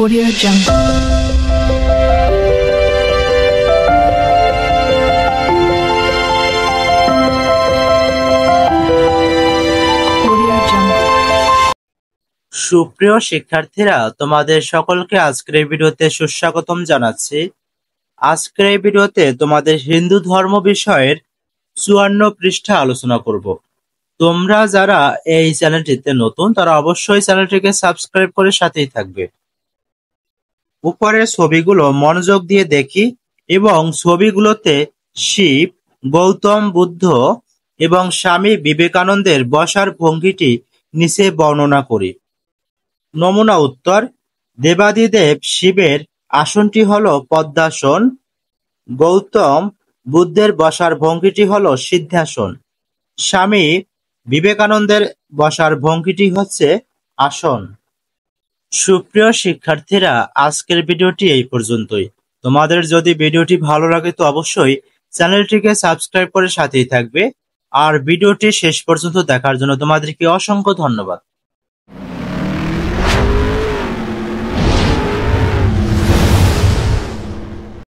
Audio Jungle. সুপ্রিয় শিক্ষার্থীরা, তোমাদের সকলকে আজকের এই ভিডিওতে সুস্বাগতম জানাচ্ছি। আজকের এই ভিডিওতে তোমাদের হিন্দু ধর্ম বিষয়ের 54 পৃষ্ঠা আলোচনা করব। তোমরা যারা এই চ্যানেলটিতে নতুন তারা অবশ্যই চ্যানেলটিকে সাবস্ক্রাইব করে সাথেই থাকবে। উপরের ছবিগুলো মনোযোগ দিয়ে দেখি এবং ছবিগুলোতে শিব, গৌতম বুদ্ধ এবং স্বামী বিবেকানন্দের বসার ভঙ্গিটি নিচে বর্ণনা করি। নমুনা উত্তর: দেবাদিদেব শিবের আসনটি হল পদ্মাসন, গৌতম বুদ্ধের বসার ভঙ্গিটি হল সিদ্ধাসন, স্বামী বিবেকানন্দের বসার ভঙ্গিটি হচ্ছে আসন। সুপ্রিয় শিক্ষার্থীরা, আজকের ভিডিওটি এই পর্যন্তই। তোমাদের যদি ভিডিওটি ভালো লাগে তো অবশ্যই চ্যানেলটিকে সাবস্ক্রাইব করে সাথেই থাকবে। আর ভিডিওটি শেষ পর্যন্ত দেখার জন্য তোমাদেরকে অসংখ্য ধন্যবাদ।